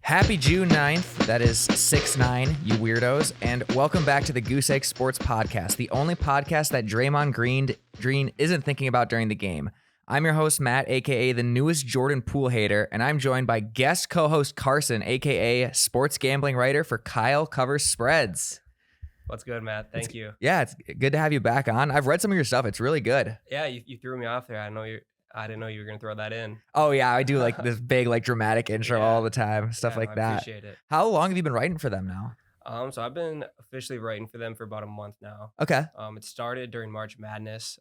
Happy June 9th. That is 6-9, you weirdos. And welcome back to the Goose Sports Podcast, the only podcast that Draymond Green isn't thinking about during the game. I'm your host, Matt, a.k.a. the newest Jordan Poole hater, and I'm joined by guest co-host Carson, a.k.a. sports gambling writer for Kyle Covers Spreads. What's good, Matt? Thank you. Yeah, it's good to have you back on. I've read some of your stuff. It's really good. Yeah, you threw me off there. I didn't know you were going to throw that in. Oh, yeah, I do like this big, like dramatic intro all the time, stuff like that. I appreciate it. How long have you been writing for them now? So I've been officially writing for them for about a month now. Okay. It started during March Madness.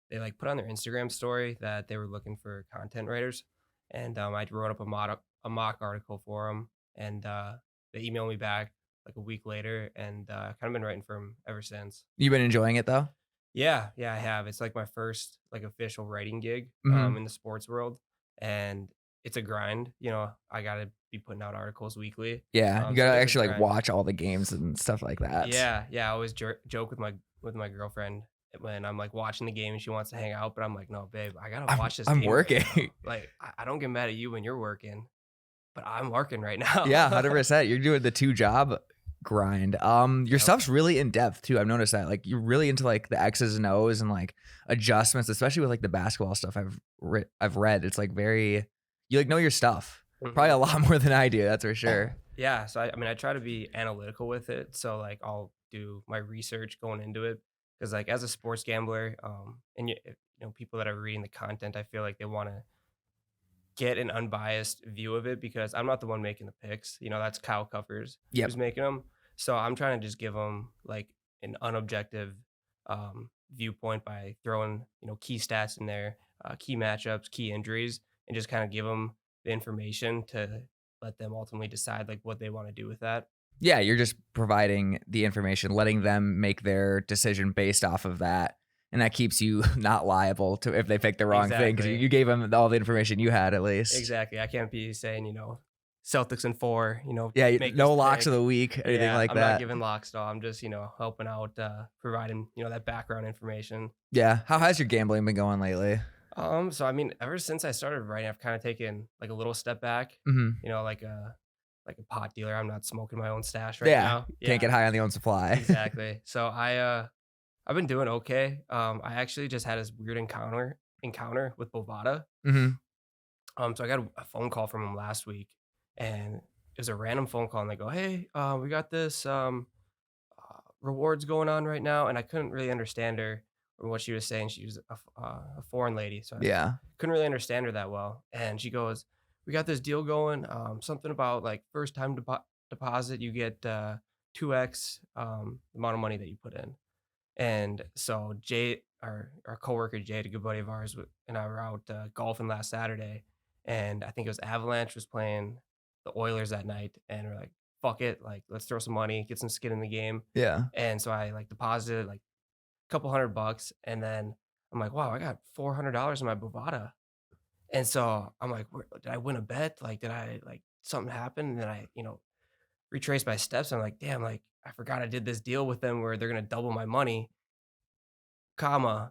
They put on their Instagram story that they were looking for content writers, and I wrote up a mock article for them, and they emailed me back like a week later, and kind of been writing for them ever since. You've been enjoying it though? Yeah, I have. It's like my first official writing gig in the sports world, and it's a grind. You know, I gotta be putting out articles weekly. Yeah, you gotta actually watch all the games and stuff like that. Yeah. I always joke with my girlfriend when I'm watching the game and she wants to hang out, but I'm like, no, babe, I gotta watch this. I'm game working. Right I don't get mad at you when you're working, but I'm working right now. Yeah, 100%. You're doing the 2-job grind. Your stuff's really in depth too. I've noticed that. You're really into the X's and O's and adjustments, especially with the basketball stuff I've read. It's very, you know your stuff. Probably a lot more than I do, that's for sure. Yeah, so I try to be analytical with it. So I'll do my research going into it, because as a sports gambler, and people that are reading the content, I feel like they want to get an unbiased view of it, because I'm not the one making the picks. That's Kyle Covers who's making them. So I'm trying to just give them an unobjective viewpoint by throwing key stats in there, key matchups, key injuries, and just kind of give them the information to let them ultimately decide what they want to do with that. Yeah, you're just providing the information, letting them make their decision based off of that. And that keeps you not liable to if they pick the wrong thing, because you gave them all the information you had at least. Exactly. I can't be saying, Celtics in 4, Yeah, no locks of the week, anything that. I'm not giving locks though. I'm just, helping out, providing, that background information. Yeah. How has your gambling been going lately? So ever since I started writing, I've kind of taken a little step back. Mm-hmm. Like a pot dealer. I'm not smoking my own stash right now. Yeah. Can't get high on the own supply. Exactly. So I've been doing okay. I actually just had this weird encounter with Bovada. Mm-hmm. So I got a phone call from him last week, and it was a random phone call, and they go, "Hey, we got this rewards going on right now," and I couldn't really understand her or what she was saying. She was a foreign lady, so I couldn't really understand her that well. And she goes, "We got this deal going. Something about first time deposit, you get 2x the amount of money that you put in." And so Jay, our coworker Jade, a good buddy of ours, and I were out golfing last Saturday, and I think it was Avalanche was playing the Oilers that night, and we're like, fuck it, let's throw some money, get some skin in the game. Yeah. And so I deposited a couple $100, and then I'm like, wow, I got $400 in my Bovada. And so I'm like, did I win a bet? Did I something happen? And then I retraced my steps. And I'm like, damn, I forgot I did this deal with them where they're gonna double my money, I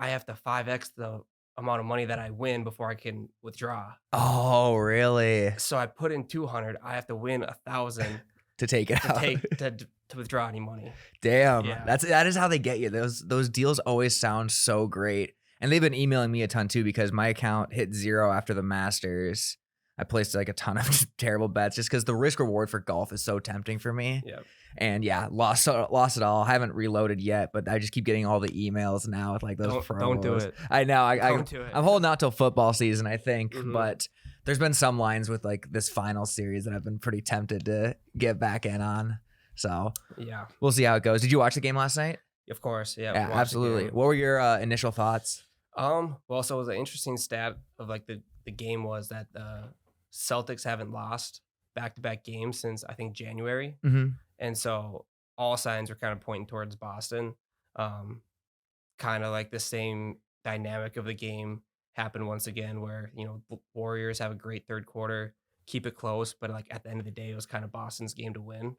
have to 5x the amount of money that I win before I can withdraw. Oh, really? So I put in 200. I have to win 1,000 to take it out. to withdraw any money. Damn, yeah. that is how they get you. Those deals always sound so great, and they've been emailing me a ton too, because my account hit 0 after the Masters. I placed a ton of terrible bets just because the risk reward for golf is so tempting for me. Yep. And yeah, lost it all. I haven't reloaded yet, but I just keep getting all the emails now with those promos. Don't do it. I know. Don't do it. I'm holding out till football season, I think. Mm-hmm. But there's been some lines with this final series that I've been pretty tempted to get back in on. So yeah, we'll see how it goes. Did you watch the game last night? Of course. Yeah. Yeah, absolutely. What were your initial thoughts? Well, so it was an interesting stat of the game was that the Celtics haven't lost back-to-back games since I think January. Mm-hmm. And so all signs were kind of pointing towards Boston. Kind of the same dynamic of the game happened once again, where the Warriors have a great third quarter, keep it close, but at the end of the day, it was kind of Boston's game to win.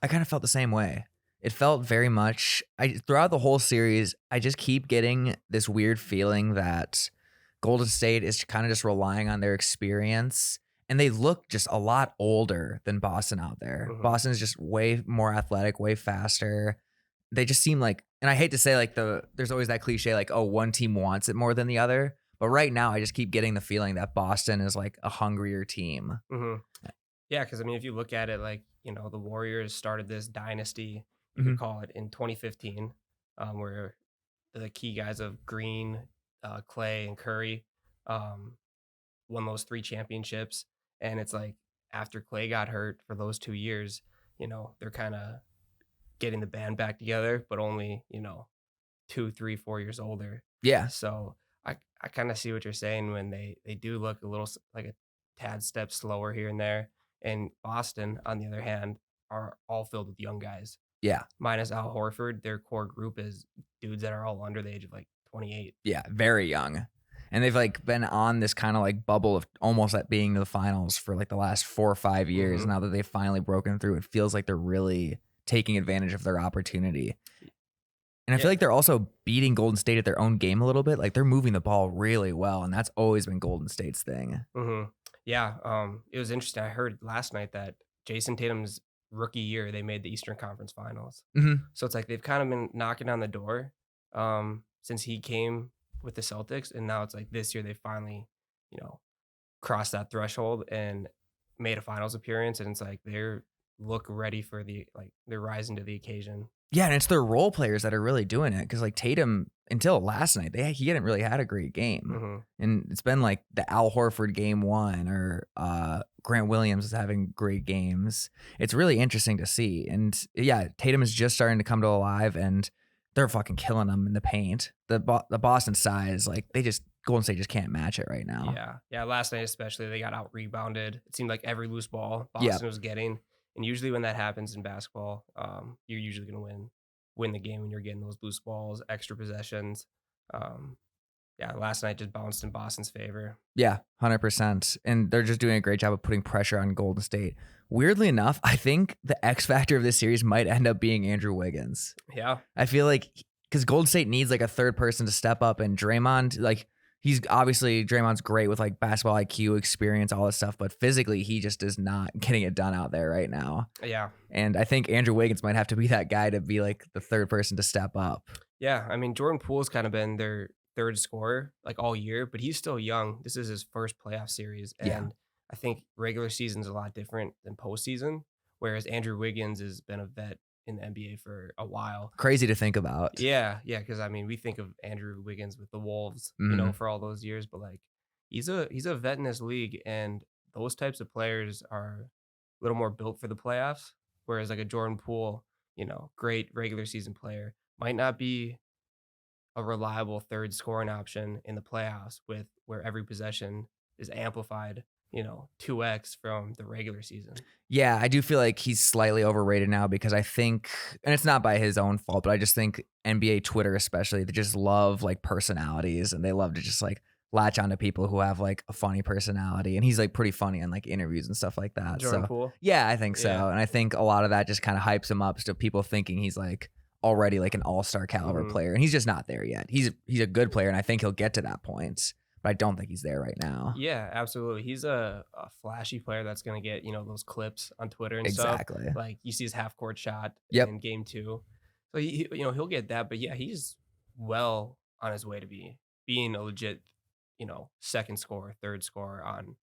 I kind of felt the same way. It felt very much, throughout the whole series, I just keep getting this weird feeling that Golden State is kind of just relying on their experience and they look just a lot older than Boston out there. Mhm. Boston is just way more athletic, way faster. They just seem like, and I hate to say like there's always that cliche like, oh, one team wants it more than the other. But right now, I just keep getting the feeling that Boston is like a hungrier team. Mhm. Yeah, because I mean, if you look at it, like the Warriors started this dynasty, you Mhm. could call it, in 2015, where the key guys of Green, Clay, and Curry um, won those 3 championships. And it's like after Clay got hurt for those 2 years, they're kind of getting the band back together, but only 2, 3, 4 years older. Yeah. So I kind of see what you're saying when they do look a little like a tad step slower here and there. And Boston, on the other hand, are all filled with young guys. Yeah. Minus Al Horford, their core group is dudes that are all under the age of like 28. Yeah. Very young. And they've like been on this kind of like bubble of almost at being to the finals for like the last 4 or 5 years. Mhm. Now that they've finally broken through, it feels like they're really taking advantage of their opportunity. And I feel Yeah. like they're also beating Golden State at their own game a little bit. Like they're moving the ball really well, and that's always been Golden State's thing. Yeah. It was interesting. I heard last night that Jason Tatum's rookie year, they made the Eastern Conference Finals. Mhm. So it's like they've kind of been knocking on the door since he came with the Celtics, and now it's like this year they finally, you know, crossed that threshold and made a finals appearance, and it's like they're look ready for they're rising to the occasion. Yeah, and it's their role players that are really doing it because like Tatum, until last night, he hadn't really had a great game, hmm and it's been like the Al Horford game 1 or Grant Williams is having great games. It's really interesting to see, and yeah, Tatum is just starting to come to alive, and they're fucking killing them in the paint. The Boston size, like Golden State just can't match it right now. Yeah. Last night especially, they got out rebounded. It seemed like every loose ball Yeah. Boston was getting, and usually when that happens in basketball, you're usually gonna win the game when you're getting those loose balls, extra possessions. Um, yeah, last night just bounced in Boston's favor. Yeah, 100%. And they're just doing a great job of putting pressure on Golden State. Weirdly enough, I think the X factor of this series might end up being Andrew Wiggins. Yeah, I feel like because Golden State needs like a third person to step up, and Draymond, like Draymond's great with like basketball IQ, experience, all this stuff, but physically he just is not getting it done out there right now. yeah. And I think Andrew Wiggins might have to be that guy to be like the third person to step up. Yeah, I mean, Jordan Poole's kind of been their third scorer like all year, but he's still young. This is his first playoff series, and Yeah. I think regular season's a lot different than postseason. Whereas Andrew Wiggins has been a vet in the NBA for a while. Crazy to think about. Yeah, because I mean, we think of Andrew Wiggins with the Wolves, Mhm. for all those years, but like he's a vet in this league, and those types of players are a little more built for the playoffs. Whereas like a Jordan Poole, great regular season player, might not be a reliable third scoring option in the playoffs with where every possession is amplified, 2x from the regular season. Yeah, I do feel like he's slightly overrated now because I think, and it's not by his own fault, but I just think NBA Twitter especially, they just love like personalities and they love to just like latch onto people who have like a funny personality. And he's like pretty funny in like interviews and stuff like that. Jordan So Poole. yeah, I think so. Yeah. And I think a lot of that just kind of hypes him up to people thinking he's like already like an all-star caliber Mhm. player. And he's just not there yet. He's a good player and I think he'll get to that point. But I don't think he's there right now. Yeah, absolutely. He's a flashy player that's going to get, those clips on Twitter and Exactly. stuff. Like you see his half court shot Yep. in game 2. So he'll get that, but yeah, he's well on his way to being a legit, second scorer, third scorer on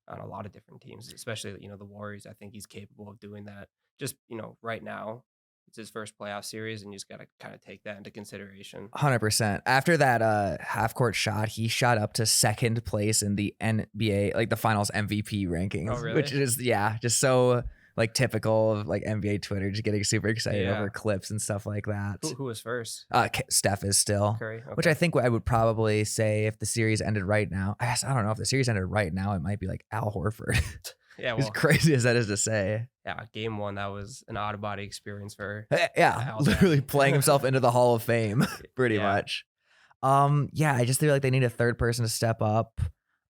a lot of different teams, especially, the Warriors. I think he's capable of doing that. Just, right now it's his first playoff series and you just got to kind of take that into consideration. 100%. After that half court shot, he shot up to second place in the NBA, like the finals MVP rankings, Oh, really? which is, just so like typical of like NBA Twitter, just getting super excited Yeah. over clips and stuff like that. Who was first? Steph is still, Curry. which I think I would probably say if the series ended right now, I guess, I don't know if the series ended right now, it might be like Al Horford. Yeah, As well, crazy as that is to say. yeah, game 1, that was an out of body experience for Yeah, Al literally Horford. playing himself into the Hall of Fame, pretty Yeah. much. Yeah, I just feel like they need a third person to step up.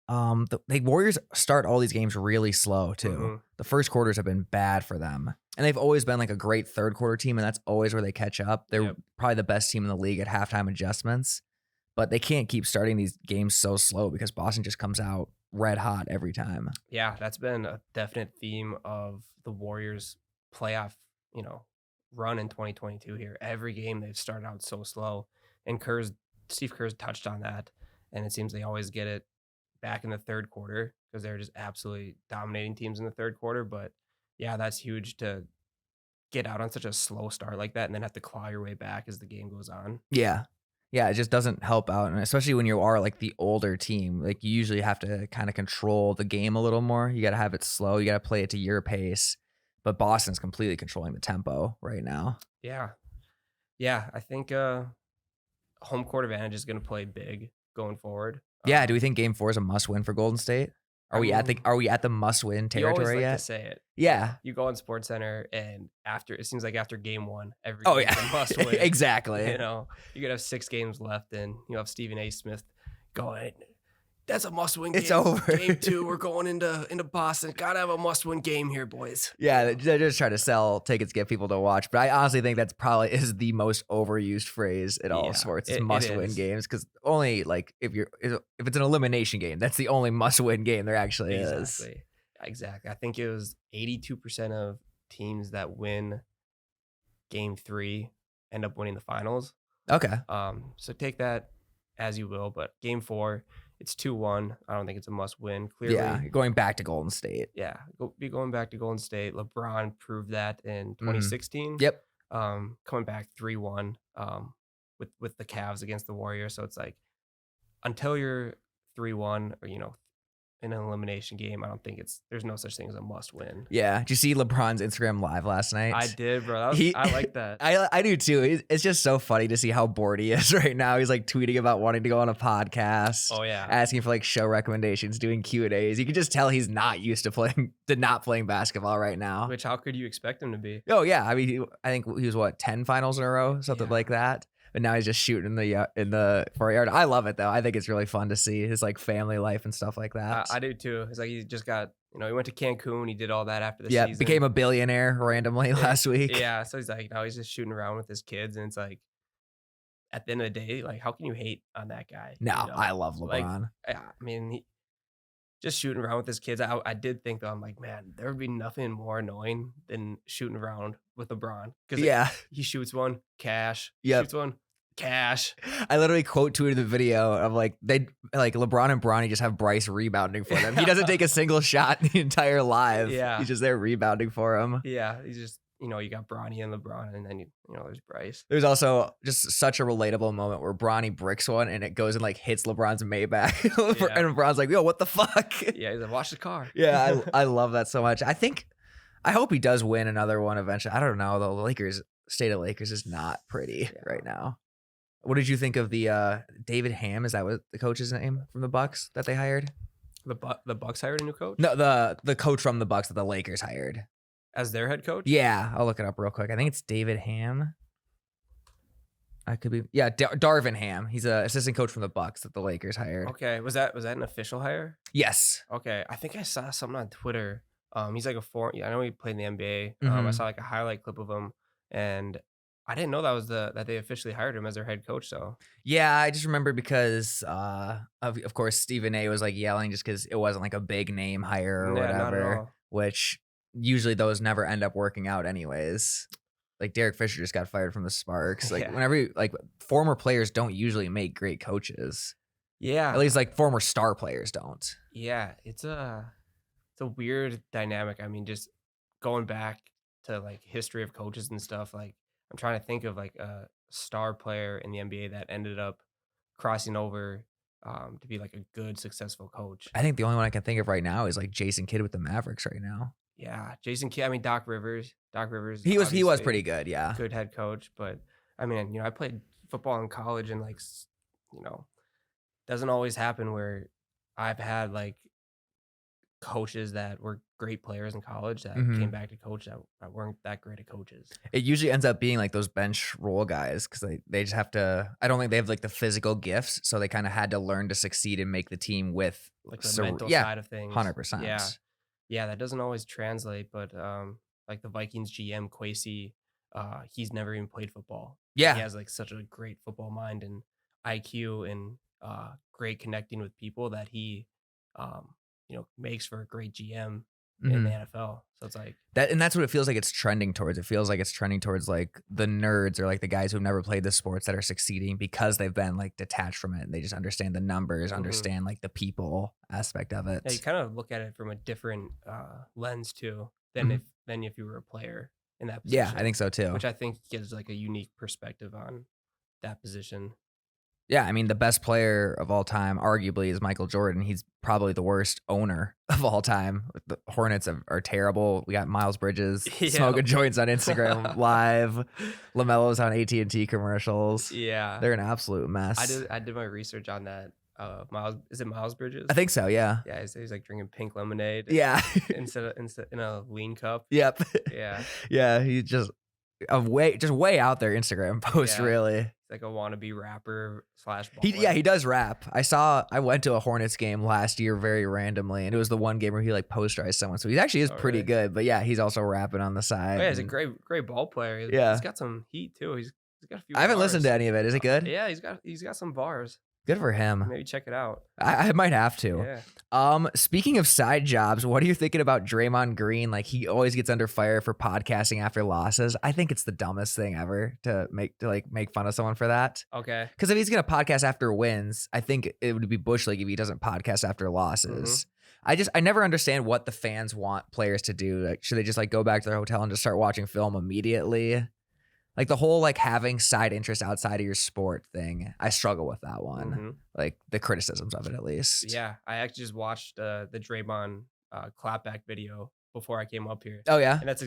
The Warriors start all these games really slow too. Mhm. The first quarters have been bad for them, and they've always been like a great third quarter team, and that's always where they catch up. They're Yep. probably the best team in the league at halftime adjustments, but they can't keep starting these games so slow because Boston just comes out red hot every time. Yeah, that's been a definite theme of the Warriors playoff, run in 2022 here. Every game they've started out so slow. And Steve Kerr's touched on that. And it seems they always get it back in the third quarter because they're just absolutely dominating teams in the third quarter. But yeah, that's huge to get out on such a slow start like that and then have to claw your way back as the game goes on. Yeah. Yeah, it just doesn't help out, and especially when you are, like, the older team, like, you usually have to kinda control the game a little more. You gotta have it slow, you gotta play it to your pace, but Boston's completely controlling the tempo right now. Yeah. Yeah, I think home court advantage is going to play big going forward. Yeah, do we think game 4 is a must-win for Golden State? I mean, Are we at the must-win you always territory like to yet? say it. Yeah. You go on SportsCenter, and it seems like after game 1, every Oh, game's yeah. a must win. Exactly. You could have 6 games left, and you have Stephen A. Smith going, "That's a must-win game. It's over. Game 2, we're going into Boston. Gotta have a must-win game here, boys." Yeah, they're just trying to sell tickets, get people to watch. But I honestly think that's probably is the most overused phrase in all Yeah, sports. It's it must-win is. games because only like if it's an elimination game, that's the only must-win game there actually is. Exactly. I think it was 82% of teams that win game 3 end up winning the finals. Okay. So take that as you will, but game 4, it's 2-1. I don't think it's a must win. Clearly, Yeah, going back to Golden State. yeah, be going back to Golden State. LeBron proved that in 2016. Yep. Coming back 3-1 with the Cavs against the Warriors. So it's like until you're 3-1 or in an elimination game, I don't think there's no such thing as a must win. Yeah. Did you see LeBron's Instagram live last night? I did, bro. I like that. I do too. It's just so funny to see how bored he is right now. He's like tweeting about wanting to go on a podcast. Oh yeah. Asking for like show recommendations, doing Q&As. You can just tell he's not used to not playing basketball right now. Which how could you expect him to be? Oh yeah. I mean, I think he was 10 finals in a row, something Yeah. like that. But now he's just shooting in the 4-yard. I love it though. I think it's really fun to see his like family life and stuff like that. I do too. It's like he just got, he went to Cancun. He did all that after the Yeah, season. became a billionaire randomly last week. Yeah. So he's like, he's just shooting around with his kids. And it's like, at the end of the day, like, how can you hate on that guy? No, I love LeBron. Like, I mean, just shooting around with his kids. I did think though, I'm like, man, there would be nothing more annoying than shooting around with LeBron. Because yeah, he shoots one, cash. Yep. Shoots one, cash. I literally quote tweeted the video of like LeBron and Bronny just have Bryce rebounding for them. He doesn't take a single shot in the entire live. Yeah. He's just there rebounding for him. Yeah, he's just you got Bronny and LeBron, and then there's Bryce. There's also just such a relatable moment where Bronny bricks one and it goes and like hits LeBron's Maybach, and LeBron's like, "Yo, what the fuck?" Yeah, he's like, "Watch the car." Yeah, I love that so much. I hope he does win another one eventually. I don't know. The state of Lakers is not pretty right now. What did you think of the David Ham? Is that what the coach's name from the Bucks that they hired? The Bucks hired a new coach? No, the coach from the Bucks that the Lakers hired. As their head coach? Yeah, I'll look it up real quick. I think it's David Ham. I could be. Yeah, Darvin Ham. He's an assistant coach from the Bucks that the Lakers hired. Okay, was that an official hire? Yes. Okay, I think I saw something on Twitter. He's like I know he played in the NBA. I saw like a highlight clip of him, and I didn't know that they officially hired him as their head coach. So yeah, I just remember because of course Stephen A was like yelling just because it wasn't like a big name hire or whatever, which usually those never end up working out anyways. Like Derek Fisher just got fired from the Sparks. Like whenever former players don't usually make great coaches. Yeah, at least like former star players don't. Yeah, it's a weird dynamic. I mean, just going back to like history of coaches and stuff. Like I'm trying to think of like a star player in the NBA that ended up crossing over to be like a good, successful coach. I think the only one I can think of right now is like Jason Kidd with the Mavericks right now. Yeah, Jason Kidd. I mean, Doc Rivers. He was pretty good. Yeah, good head coach. But I mean, I played football in college, and doesn't always happen where I've had like coaches that were great players in college that came back to coach that weren't that great at coaches. It usually ends up being like those bench role guys because they just have to. I don't think they have like the physical gifts, so they kind of had to learn to succeed and make the team with like the mental side of things. 100%. Yeah, that doesn't always translate, but like the Vikings GM Kwesi, he's never even played football. Yeah, he has like such a great football mind and IQ and great connecting with people that he makes for a great GM Mm-hmm. in the NFL. So it's like that, and that's what it feels like it's trending towards. It feels like it's trending towards like the nerds or like the guys who've never played the sports that are succeeding because they've been like detached from it and they just understand the numbers, understand like the people aspect of it. Yeah, you kind of look at it from a different lens too than if you were a player in that position. Yeah, I think so too. Which I think gives like a unique perspective on that position. Yeah, I mean, the best player of all time, arguably, is Michael Jordan. He's probably the worst owner of all time. The Hornets are terrible. We got Miles Bridges smoking joints on Instagram Live. LaMelo's on AT&T commercials. Yeah, they're an absolute mess. I did my research on that. Miles, is it Miles Bridges? I think so. Yeah. Yeah, he's like drinking pink lemonade. Yeah. instead in a lean cup. Yep. Yeah. Yeah. He's just way out there Instagram post. Yeah. Really. It's like a wannabe rapper / baller. He does rap. I went to a Hornets game last year very randomly, and it was the one game where he like posterized someone. So he actually is pretty good. But yeah, he's also rapping on the side. Oh, yeah, he's a great ball player. He's got some heat too. He's got a few. I haven't listened to any of it. Is it good? Yeah, he's got some bars. Good for him. Maybe check it out. I might have to. Yeah. Speaking of side jobs, what are you thinking about Draymond Green? Like, he always gets under fire for podcasting after losses. I think it's the dumbest thing ever to make fun of someone for that. Okay. Because if he's gonna podcast after wins, I think it would be Bush League if he doesn't podcast after losses. I never understand what the fans want players to do. Like, should they just like go back to their hotel and just start watching film immediately? Like the whole like having side interest outside of your sport thing, I struggle with that one. Like the criticisms of it, at least. Yeah, I actually just watched the Draymond clapback video before I came up here. Oh yeah, and that's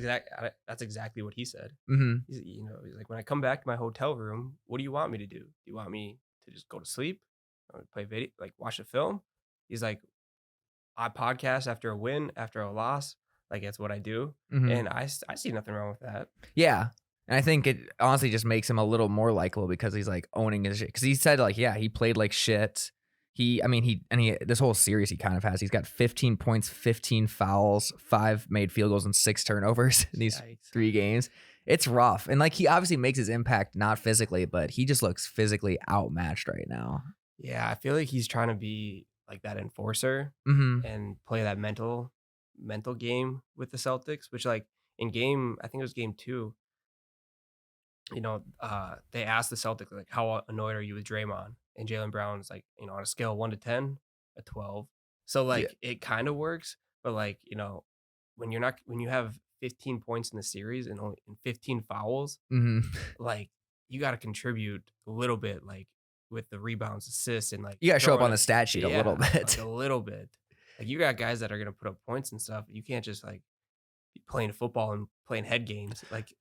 exactly what he said. He's like, when I come back to my hotel room, what do you want me to do? Do you want me to just go to sleep, or play video, like watch a film? He's like, I podcast after a win, after a loss. Like that's what I do, and I see nothing wrong with that. Yeah. And I think it honestly just makes him a little more likable because he's like owning his shit. Because he said like, yeah, he played like shit. He this whole series he kind of has. He's got 15 points, 15 fouls, 5 made field goals, and 6 turnovers in these 3 games. It's rough. And like he obviously makes his impact not physically, but he just looks physically outmatched right now. Yeah, I feel like he's trying to be like that enforcer and play that mental game with the Celtics, which like I think it was game 2. They asked the Celtics, like, how annoyed are you with Draymond? And Jaylen Brown's like, on a scale of 1 to 10, a 12. So like it kind of works, but like, when you have 15 points in the series and 15 fouls, like you got to contribute a little bit, like with the rebounds, assists, and like you got to show up on the stat sheet a little bit. Like, a little bit. Like you got guys that are gonna put up points and stuff. You can't just like be playing football and playing head games. Like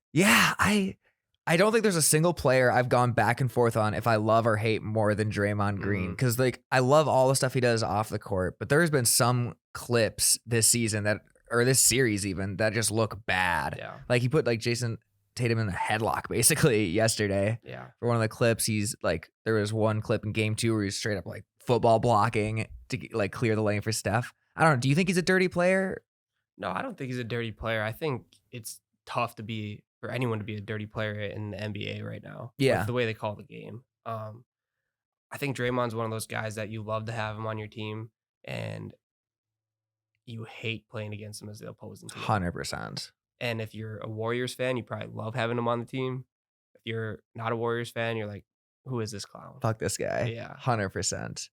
I don't think there's a single player I've gone back and forth on if I love or hate more than Draymond Green. Because like I love all the stuff he does off the court, but there's been some clips this season or this series even that just look bad. Yeah. Like he put like Jason Tatum in a headlock basically yesterday. Yeah. For one of the clips, he's like, there was one clip in game 2 where he's straight up like football blocking to like clear the lane for Steph. I don't know. Do you think he's a dirty player? No, I don't think he's a dirty player. I think it's tough for anyone to be a dirty player in the NBA right now. Yeah. With the way they call the game. I think Draymond's one of those guys that you love to have him on your team and you hate playing against him as the opposing team. 100%. And if you're a Warriors fan, you probably love having him on the team. If you're not a Warriors fan, you're like, who is this clown? Fuck this guy. Yeah. 100%.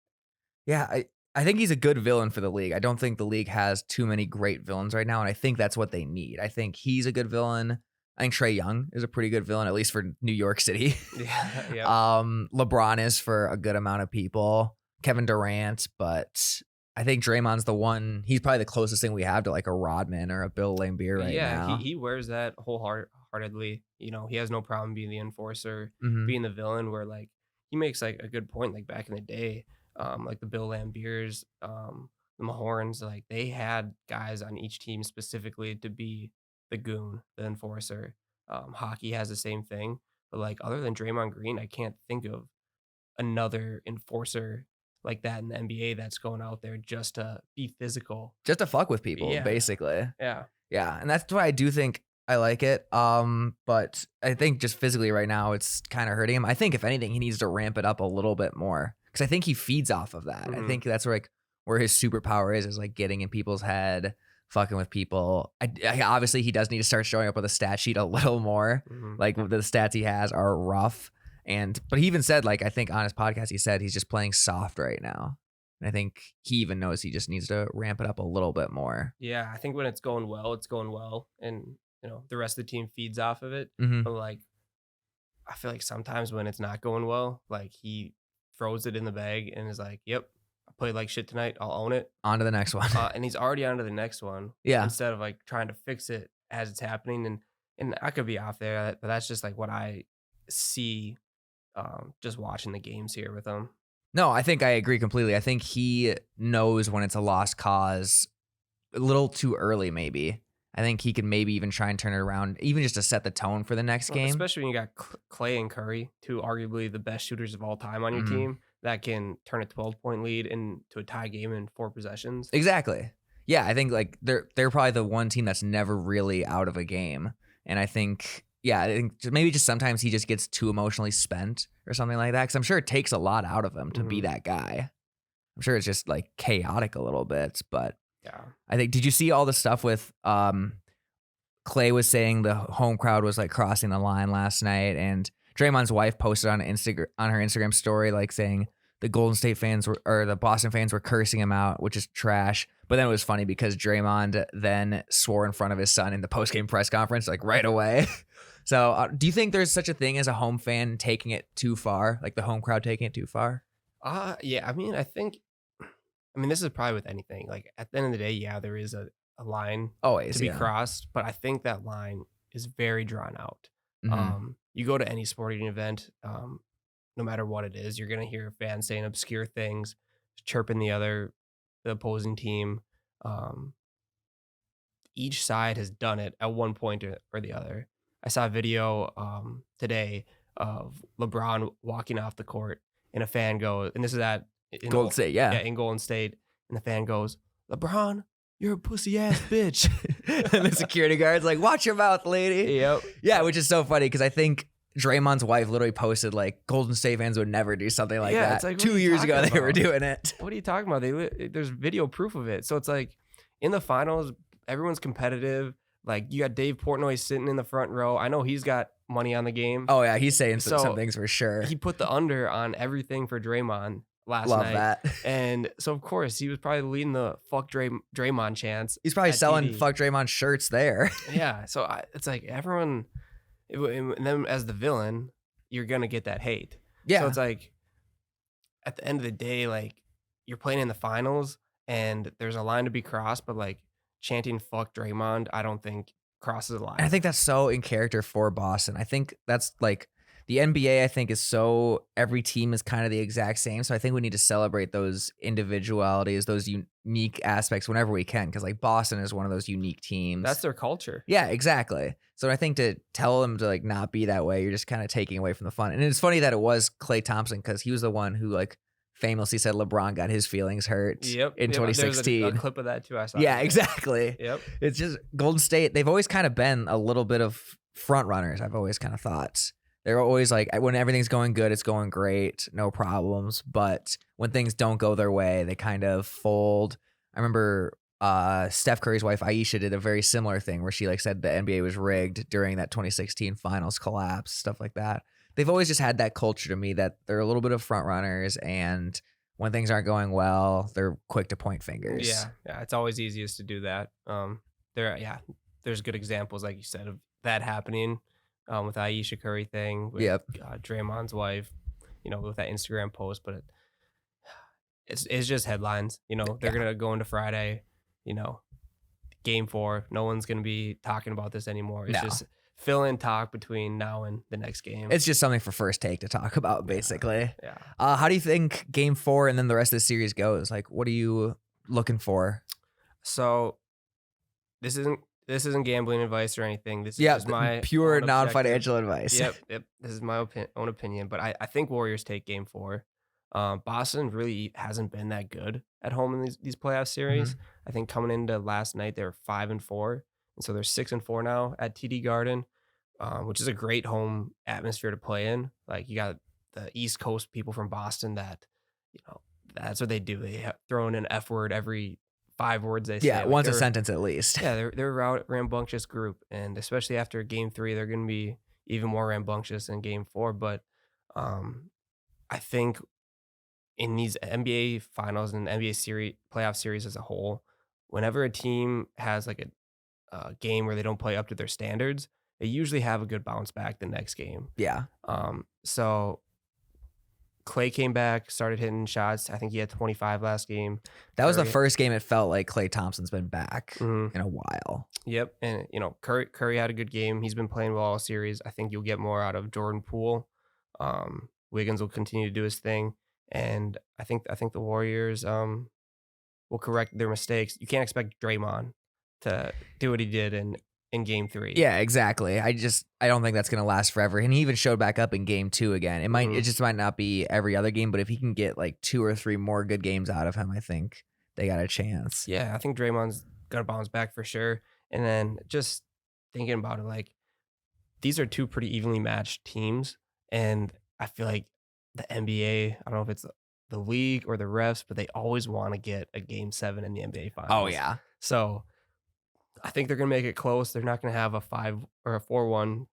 Yeah, I think he's a good villain for the league. I don't think the league has too many great villains right now, and I think that's what they need. I think he's a good villain. I think Trae Young is a pretty good villain, at least for New York City. Yeah. LeBron is for a good amount of people. Kevin Durant, but I think Draymond's the one. He's probably the closest thing we have to like a Rodman or a Bill Laimbeer right now. Yeah, he wears that wholeheartedly. He has no problem being the enforcer, being the villain. Where like he makes like a good point. Like back in the day, like the Bill Laimbeers, the Mahorns, like they had guys on each team specifically to be the goon, the enforcer. Hockey has the same thing, but like other than Draymond Green, I can't think of another enforcer like that in the NBA that's going out there just to be physical, just to fuck with people, basically. Yeah, and that's why I do think I like it. But I think just physically right now it's kind of hurting him. I think if anything, he needs to ramp it up a little bit more because I think he feeds off of that. I think that's where like where his superpower is like getting in people's head, fucking with people. Obviously, he does need to start showing up with a stat sheet a little more. Mhm. Like the stats he has are rough. But he even said, like, I think on his podcast, he said he's just playing soft right now. And I think he even knows he just needs to ramp it up a little bit more. Yeah, I think when it's going well, and the rest of the team feeds off of it. Mm-hmm. But like, I feel like sometimes when it's not going well, like he throws it in the bag and is like, "Yep, I played like shit tonight. I'll own it." On to the next one. And he's already on to the next one. Yeah. Instead of like trying to fix it as it's happening, and I could be off there, but that's just like what I see, just watching the games here with him. No, I think I agree completely. I think he knows when it's a lost cause a little too early, maybe. I think he could maybe even try and turn it around, even just to set the tone for the next game. Especially when you got Clay and Curry, two arguably the best shooters of all time on your team, that can turn a 12-point lead into a tie game in 4 possessions. Exactly. Yeah, I think like they're probably the one team that's never really out of a game. And I think maybe just sometimes he just gets too emotionally spent or something like that. Because I'm sure it takes a lot out of him to be that guy. I'm sure it's just like chaotic a little bit, but yeah. I think, did you see all the stuff with Clay was saying the home crowd was like crossing the line last night, and Draymond's wife posted on her Instagram story like saying the Golden State fans or the Boston fans were cursing him out, which is trash. But then it was funny because Draymond then swore in front of his son in the postgame press conference like right away. So do you think there's such a thing as a home fan taking it too far, like the home crowd taking it too far? Yeah. I mean, this is probably with anything. Like at the end of the day, yeah, there is a line always to be crossed, but I think that line is very drawn out. Mm-hmm. You go to any sporting event, no matter what it is, you're gonna hear fans saying obscure things, chirping the opposing team. Each side has done it at one point or the other. I saw a video today of LeBron walking off the court, and a fan goes, and this is at Golden State, in Golden State, and the fan goes, "LeBron, you're a pussy ass bitch." And the security guard's like, "Watch your mouth, lady." Yep. Yeah, which is so funny because I think Draymond's wife literally posted like Golden State fans would never do something like that. It's like, 2 years ago they were doing it. What are you talking about? There's video proof of it. So it's like in the finals, everyone's competitive. Like you got Dave Portnoy sitting in the front row. I know he's got money on the game. Oh yeah, he's saying some things for sure. He put the under on everything for Draymond last night. Love that. that. And so of course he was probably leading the fuck Draymond chants. He's probably selling TV. Fuck Draymond shirts there. Yeah. So it's like everyone, and then as the villain, you're gonna get that hate. Yeah. So it's like at the end of the day, like you're playing in the finals and there's a line to be crossed, but like chanting "fuck Draymond," I don't think crosses the line. And I think that's so in character for Boston. I think that's like the NBA, I think, is so every team is kind of the exact same. So I think we need to celebrate those individualities, those unique aspects whenever we can. Because like Boston is one of those unique teams. That's their culture. Yeah, exactly. So I think to tell them to like not be that way, you're just kind of taking away from the fun. And it's funny that it was Klay Thompson because he was the one who like famously said LeBron got his feelings hurt in 2016. There's a clip of that too. I saw. Yeah, exactly. Yep. It's just Golden State. They've always kind of been a little bit of front runners. I've always kind of thought they're always like when everything's going good, it's going great, no problems. But when things don't go their way, they kind of fold. I remember Steph Curry's wife Aisha did a very similar thing where she like said the NBA was rigged during that 2016 finals collapse, stuff like that. They've always just had that culture to me that they're a little bit of front runners, and when things aren't going well, they're quick to point fingers. Yeah, it's always easiest to do that. There's good examples, like you said, of that happening with Aisha Curry thing, with Draymond's wife, with that Instagram post. But it's just headlines. They're gonna go into Friday, Game 4. No one's gonna be talking about this anymore. It's just fill in talk between now and the next game. It's just something for First Take to talk about, basically. Yeah. How do you think Game 4 and then the rest of the series goes? Like, what are you looking for? So, this isn't gambling advice or anything. This is just my pure non-financial advice. Yep. This is my own opinion, but I think Warriors take Game 4. Boston really hasn't been that good at home in these playoff series. Mm-hmm. I think coming into last night, they were 5-4. And so they're 6-4 now at TD Garden, which is a great home atmosphere to play in. Like you got the East Coast people from Boston that, That's what they do. They throw in an F word every 5 words they say. Yeah, Like, once a sentence at least. Yeah, they're a rambunctious group, and especially after Game 3, they're gonna be even more rambunctious in Game 4. But I think in these NBA finals and NBA series playoff series as a whole, whenever a team has like a game where they don't play up to their standards, they usually have a good bounce back the next game. Yeah. So Clay came back, started hitting shots. I think he had 25 last game. That was the Curry- first game it felt like Klay Thompson's been back Mhm. in a while. Yep, and Curry had a good game. He's been playing well all series. I think you'll get more out of Jordan Poole. Wiggins will continue to do his thing, and I think the Warriors will correct their mistakes. You can't expect Draymond to do what he did in Game 3. Yeah, exactly. I don't think that's gonna last forever. And he even showed back up in Game 2 again. It just might not be every other game, but if he can get like 2 or 3 more good games out of him, I think they got a chance. Yeah, I think Draymond's gonna bounce back for sure. And then just thinking about it, like these are 2 pretty evenly matched teams, and I feel like the NBA, I don't know if it's the league or the refs, but they always want to get a Game 7 in the NBA Finals. Oh yeah. So I think they're gonna make it close. They're not gonna have a 5 or a 4-1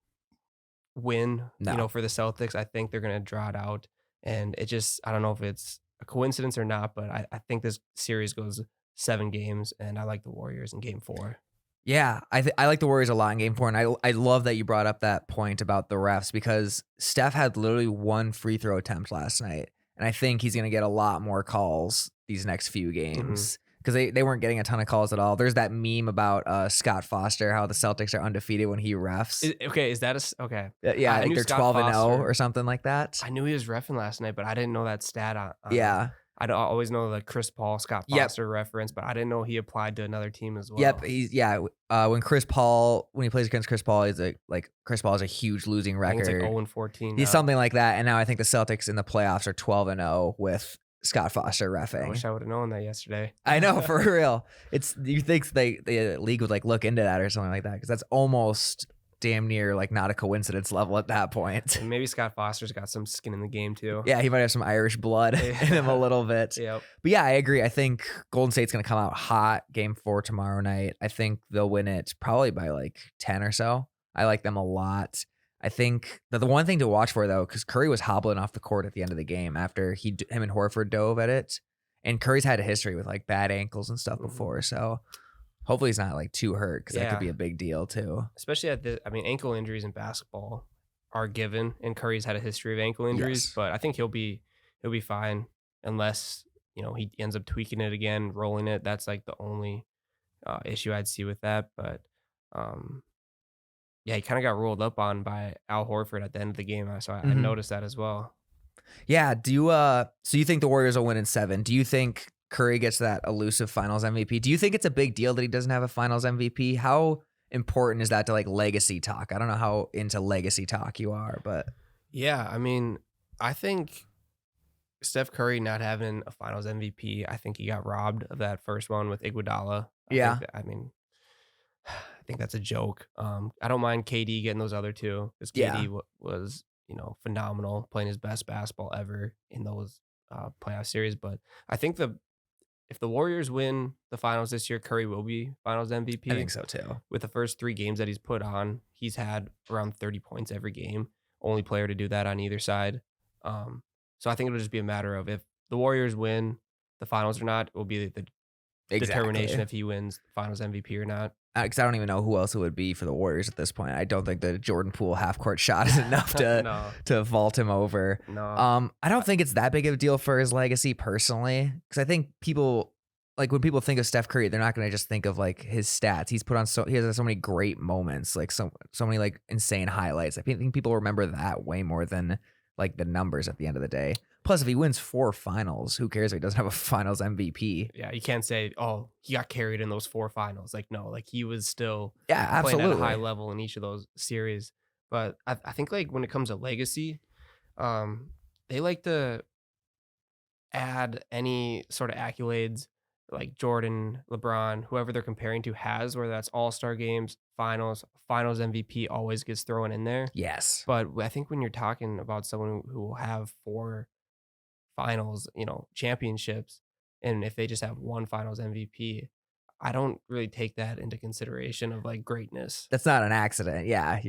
win, No. for the Celtics. I think they're gonna draw it out, and I don't know if it's a coincidence or not, but I think this series goes 7 games, and I like the Warriors in Game 4. Yeah, I like the Warriors a lot in Game 4, and I love that you brought up that point about the refs because Steph had literally 1 free throw attempt last night, and I think he's going to get a lot more calls these next few games because they weren't getting a ton of calls at all. There's that meme about Scott Foster, how the Celtics are undefeated when he refs. Is that okay? Yeah, I think knew they're Scott 12-0 Foster. or something like that. I knew he was reffing last night, but I didn't know that stat on Yeah. I always know the Chris Paul, Scott Yep. Foster reference, but I didn't know he applied to another team as well. Yep, when he plays against Chris Paul, Chris Paul has a huge losing I think record. it's like 0-14. He's now. something like that, and now I think the Celtics in the playoffs are 12-0 with Scott Foster I reffing. wish I would have known that yesterday. I know, for real. You think the league would like look into that or something like that because that's almost damn near like not a coincidence level at that point. And maybe Scott Foster's got some skin in the game too. Yeah, he might have some Irish blood in him a little bit. Yep. But yeah, I agree. I think Golden State's going to come out hot Game 4 tomorrow night. I think they'll win it probably by like 10 or so. I like them a lot. I think that the one thing to watch for, though, because Curry was hobbling off the court at the end of the game after him and Horford dove at it. And Curry's had a history with like bad ankles and stuff before. So hopefully he's not like too hurt because that could be a big deal too. Especially ankle injuries in basketball are given, and Curry's had a history of ankle injuries, Yes. but I think he'll be fine unless, he ends up tweaking it again, rolling it. That's like the only issue I'd see with that. But yeah, he kind of got rolled up on by Al Horford at the end of the game. So I noticed that as well. Yeah. So you think the Warriors will win in 7? Do you think Curry gets that elusive Finals MVP? Do you think it's a big deal that he doesn't have a Finals MVP? How important is that to like legacy talk? I don't know how into legacy talk you are, but Yeah, I mean, I think Steph Curry not having a Finals MVP, I think he got robbed of that first one with Iguodala. I think that's a joke. I don't mind KD getting those other 2 because KD was phenomenal, playing his best basketball ever in those playoff series. But I think if the Warriors win the finals this year, Curry will be Finals MVP. I think so too. With the first 3 games that he's put on, he's had around 30 points every game. Only player to do that on either side. So I think it'll just be a matter of if the Warriors win the finals or not, it will be the determination if he wins Finals MVP or not. Because I don't even know who else it would be for the Warriors at this point. I don't think the Jordan Poole half-court shot is enough to vault him over. No. I don't think it's that big of a deal for his legacy personally, because I think people, like when people think of Steph Curry, they're not going to just think of like his stats. He has so many great moments, like so many like insane highlights. I think people remember that way more than like the numbers at the end of the day. Plus, if he wins 4 finals, who cares if he doesn't have a Finals MVP? Yeah, you can't say, oh, he got carried in those 4 finals. Like, no, like he was still absolutely playing at a high level in each of those series. But I think like when it comes to legacy, they like to add any sort of accolades like Jordan, LeBron, whoever they're comparing to has, whether that's All-Star games, finals MVP always gets thrown in there. Yes. But I think when you're talking about someone who will have 4 finals, championships, and if they just have one finals MVP, I don't really take that into consideration of like greatness. That's not an accident. Yeah,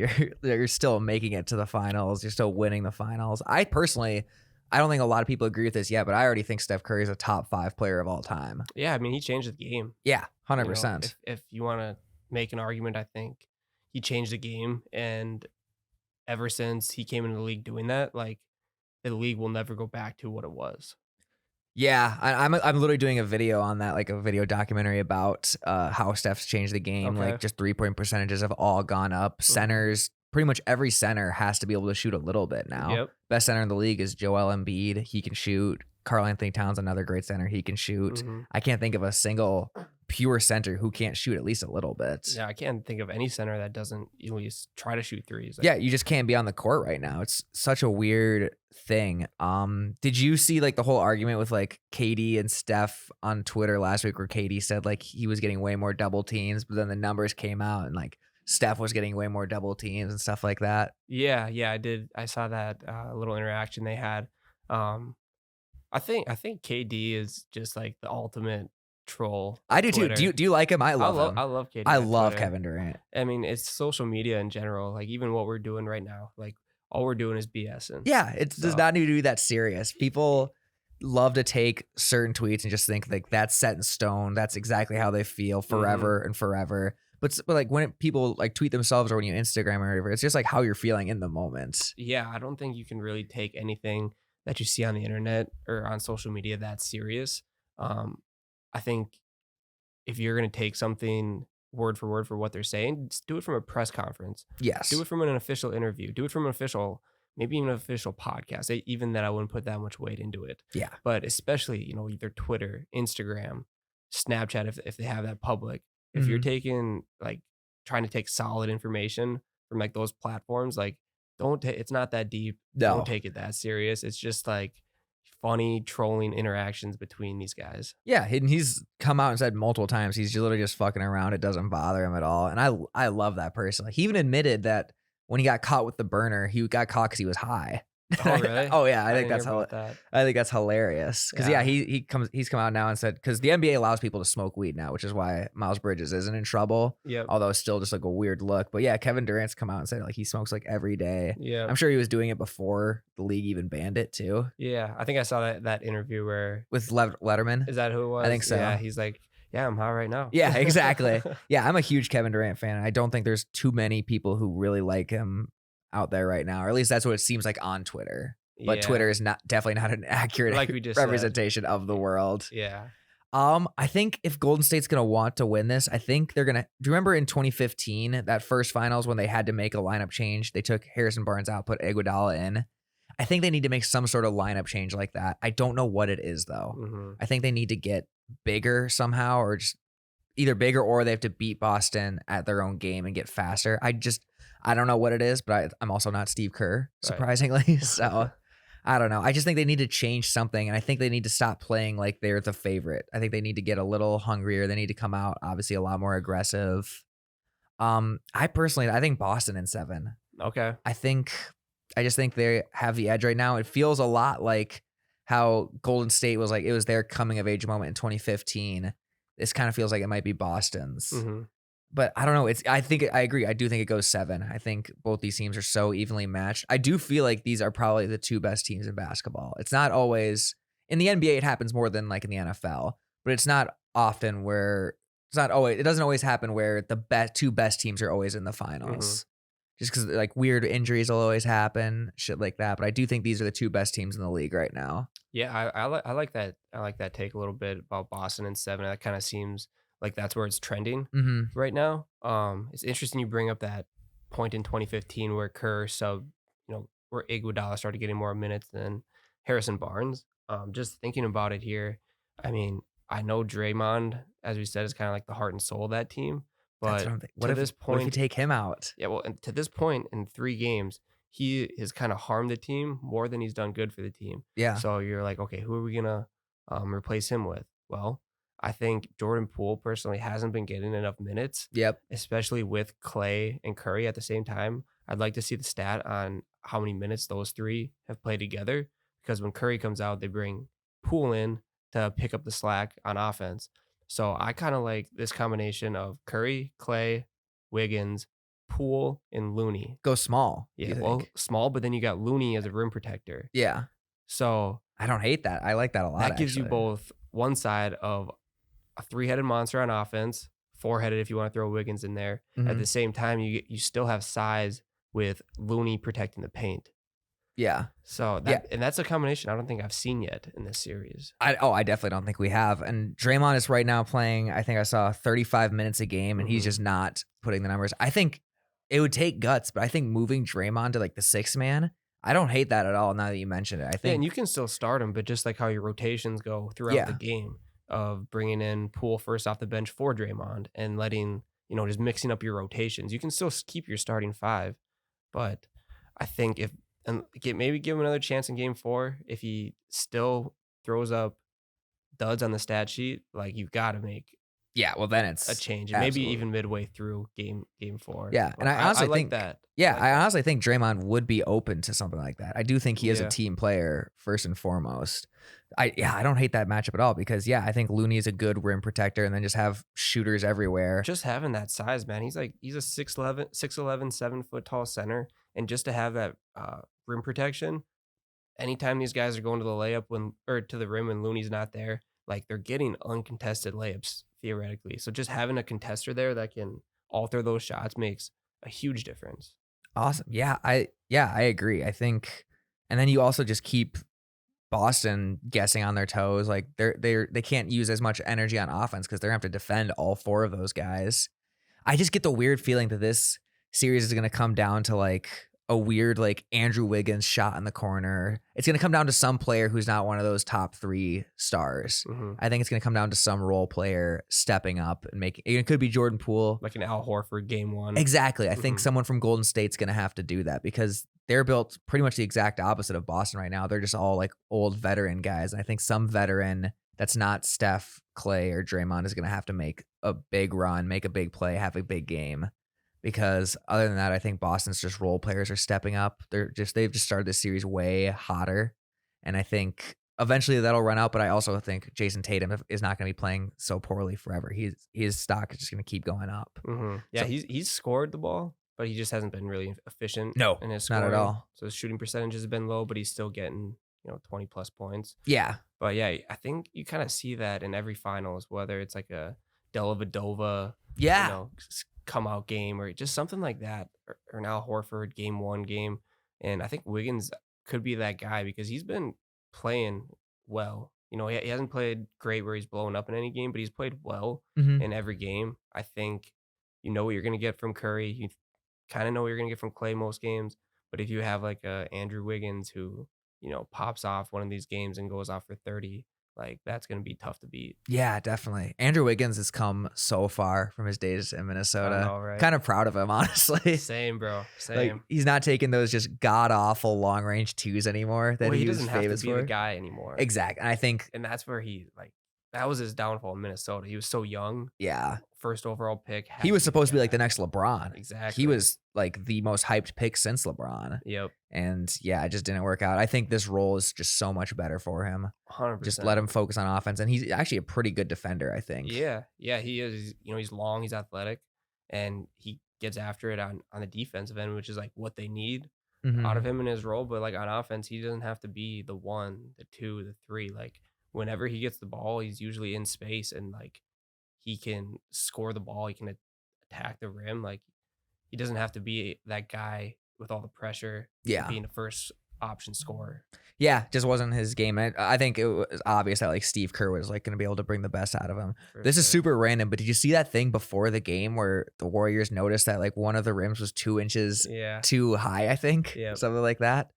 you're still making it to the finals. You're still winning the finals. I personally, I don't think a lot of people agree with this yet, but I already think Steph Curry is a top 5 player of all time. Yeah, I mean, he changed the game. Yeah, You know, 100%. if you want to make an argument, I think he changed the game, and ever since he came into the league doing that, like the league will never go back to what it was. Yeah, I'm literally doing a video on that, like a video documentary about how Steph's changed the game. Okay. Like just 3-point percentages have all gone up. Centers, pretty much every center has to be able to shoot a little bit now. Yep. Best center in the league is Joel Embiid. He can shoot. Karl Anthony Towns, another great center. He can shoot. Mhm. I can't think of a single pure center who can't shoot at least a little bit. Yeah, I can't think of any center that doesn't at least try to shoot threes. Like, Yeah, you just can't be on the court right now. It's such a weird thing. Did you see like the whole argument with like KD and Steph on Twitter last week where KD said like he was getting way more double teams, but then the numbers came out and like Steph was getting way more double teams and stuff like that? Yeah, I did. I saw that little interaction they had. I think KD is just like the ultimate troll. I do too. Twitter. Do you like him? I love him. I love KD. I on love Twitter. Kevin Durant. I mean, it's social media in general. Like even what we're doing right now, like all we're doing is BSing. Yeah, it does not need to be that serious. People love to take certain tweets and just think like that's set in stone. That's exactly how they feel forever and forever. But like when people like tweet themselves or when you Instagram or whatever, it's just like how you're feeling in the moment. Yeah, I don't think you can really take anything that you see on the internet or on social media that serious. I think if you're going to take something word for word for what they're saying, just do it from a press conference. Yes. Do it from an official interview. Do it from an official, maybe even an official podcast. Even that I wouldn't put that much weight into it. Yeah. But especially, either Twitter, Instagram, Snapchat, if they have that public. If you're taking like trying to take solid information from like those platforms, like it's not that deep. No. Don't take it that serious. It's just like funny trolling interactions between these guys. Yeah, and he's come out and said multiple times he's literally just fucking around. It doesn't bother him at all. And I love that personally. He even admitted that when he got caught with the burner, he got caught because he was high. Oh really? Oh yeah, I think didn't that's hear about that. I think that's hilarious. Because Yeah. he's come out now and said because the NBA allows people to smoke weed now, which is why Miles Bridges isn't in trouble. Yep. Although it's still just like a weird look. But yeah, Kevin Durant's come out and said like he smokes like every day. Yeah. I'm sure he was doing it before the league even banned it too. Yeah. I think I saw that interview where With Letterman. is that who it was? I think so. Yeah. He's like, yeah, I'm high right now. Yeah, exactly. Yeah, I'm a huge Kevin Durant fan. I don't think there's too many people who really like him out there right now, or at least that's what it seems like on Twitter. But Yeah. Twitter is definitely not an accurate Like we just representation of the world. Yeah. I think if Golden State's gonna want to win this, I think they're gonna. Do you remember in 2015 that first finals when they had to make a lineup change? They took Harrison Barnes out, put Iguodala in. I think they need to make some sort of lineup change like that. I don't know what it is though. Mhm. I think they need to get bigger somehow, or just either bigger or they have to beat Boston at their own game and get faster. I don't know what it is, but I'm also not Steve Kerr, surprisingly. So I don't know. I just think they need to change something, and I think they need to stop playing like they're the favorite. I think they need to get a little hungrier. They need to come out, obviously, a lot more aggressive. I think Boston in 7. Okay. I just think they have the edge right now. It feels a lot like how Golden State was like, it was their coming of age moment in 2015. This kind of feels like it might be Boston's. Mhm. But I don't know. I agree. I do think it goes 7. I think both these teams are so evenly matched. I do feel like these are probably the 2 best teams in basketball. It's not always in the NBA. It happens more than like in the NFL, but it's not often where it's not always. It doesn't always happen where the 2 best teams are always in the finals. Just because like weird injuries will always happen, shit like that. But I do think these are the 2 best teams in the league right now. Yeah, I like that. I like that take a little bit about Boston in 7. That kind of seems like that's where it's trending right now. It's interesting you bring up that point in 2015 where Kerr where Iguodala started getting more minutes than Harrison Barnes. Just thinking about it here, I mean, I know Draymond, as we said, is kind of like the heart and soul of that team. That's But what I'm thinking. to this What if you point, take him out? yeah, well, and to this point in 3 games, he has kind of harmed the team more than he's done good for the team. Yeah. So you're like, okay, who are we gonna replace him with? Well, I think Jordan Poole personally hasn't been getting enough minutes, Yep. especially with Clay and Curry at the same time. I'd like to see the stat on how many minutes those 3 have played together because when Curry comes out, they bring Poole in to pick up the slack on offense. So I kind of like this combination of Curry, Clay, Wiggins, Poole, and Looney. Go small. Yeah, well, small, but then you got Looney as a rim protector. Yeah. So I don't hate that. I like that a lot. that gives you actually. both one side of a 3-headed monster on offense, 4-headed if you want to throw Wiggins in there. At the same time, you still have size with Looney protecting the paint. Yeah. So and that's a combination I don't think I've seen yet in this series. I definitely don't think we have. And Draymond is right now playing, I think I saw 35 minutes a game, and he's just not putting the numbers. I think it would take guts, but I think moving Draymond to like the 6th man, I don't hate that at all now that you mentioned it. I think and you can still start him, but just like how your rotations go throughout the game of bringing in Poole first off the bench for Draymond and letting, just mixing up your rotations. You can still keep your starting 5, but I think maybe give him another chance in game 4. If he still throws up duds on the stat sheet, like you've got to make well then it's a change, and maybe even midway through game 4. Yeah, and I honestly think that. Yeah, I honestly think Draymond would be open to something like that. I do think he is a team player first and foremost. I don't hate that matchup at all because I think Looney is a good rim protector, and then just have shooters everywhere. Just having that size, man. He's a 6'11", 7 foot tall center, and just to have that rim protection, anytime these guys are going to the layup to the rim when Looney's not there, like they're getting uncontested layups theoretically. So just having a contester there that can alter those shots makes a huge difference. Awesome. Yeah, I agree. I think, and then you also just keep Boston guessing on their toes. Like they can't use as much energy on offense because they're gonna have to defend all 4 of those guys. I just get the weird feeling that this series is gonna come down to like a weird like Andrew Wiggins shot in the corner. It's going to come down to some player who's not one of those top 3 stars. I think it's going to come down to some role player stepping up and making it. Could be Jordan Poole, like an Al Horford game 1. Exactly. I think someone from Golden State's going to have to do that because they're built pretty much the exact opposite of Boston right now. They're just all like old veteran guys. And I think some veteran that's not Steph, Clay, or Draymond is going to have to make a big run, make a big play, have a big game. Because other than that, I think Boston's just role players are stepping up. They've just started this series way hotter. And I think eventually that'll run out. But I also think Jason Tatum is not going to be playing so poorly forever. His stock is just going to keep going up. Yeah, so, he's scored the ball, but he just hasn't been really efficient in his scoring. Not at all. So his shooting percentage has been low, but he's still getting 20 plus points. Yeah. But yeah, I think you kind of see that in every finals, whether it's like a Dellavedova, come out game or just something like that, or an Al Horford game 1 game. And I think Wiggins could be that guy because he's been playing well. He hasn't played great where he's blown up in any game, but he's played well in every game. I think what you're going to get from Curry. You kind of know what you're going to get from Clay most games. But if you have like a Andrew Wiggins who, pops off one of these games and goes off for 30, like that's going to be tough to beat. Yeah, definitely. Andrew Wiggins has come so far from his days in Minnesota. I know, right? Kind of proud of him, honestly. Same, bro. Same. Like he's not taking those just god awful long range 2s anymore that he doesn't was have famous to be for. the guy anymore. Exactly. And that's where that was his downfall in Minnesota. He was so young. Yeah. First overall pick. He was supposed to be like the next LeBron. Exactly. He was like the most hyped pick since LeBron. Yep. And it just didn't work out. I think this role is just so much better for him. 100%. Just let him focus on offense. And he's actually a pretty good defender, I think. Yeah. Yeah, he is. He's long, he's athletic, and he gets after it on the defensive end, which is like what they need out of him in his role. But like on offense, he doesn't have to be the 1, the 2, the 3. Like whenever he gets the ball, he's usually in space and like he can score the ball. He can attack the rim. Like he doesn't have to be that guy with all the pressure. Being a first option scorer. Yeah, just wasn't his game. I think it was obvious that like Steve Kerr was like going to be able to bring the best out of him. This is super random, but did you see that thing before the game where the Warriors noticed that like one of the rims was 2 inches too high? I think something like that.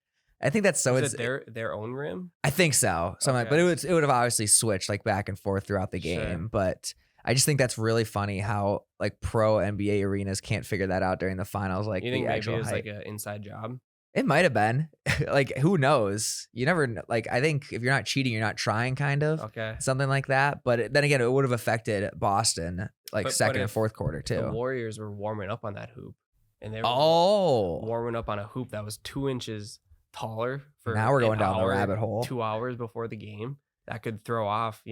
I think that's so. Is it their own rim? I think so. Something like, but it would have obviously switched like back and forth throughout the game. But I just think that's really funny how like pro NBA arenas can't figure that out during the finals. Like you think the maybe actual it was height. like an inside job? It might have been. Like who knows? You never know. Like I think if you're not cheating, you're not trying, kind of. Okay. Something like that. But then again, it would have affected Boston like second and fourth quarter too. The Warriors were warming up on that hoop, and they were warming up on a hoop that was 2 inches taller for Now we're an going down the hour, rabbit hole. 2 hours before the game, that could throw off,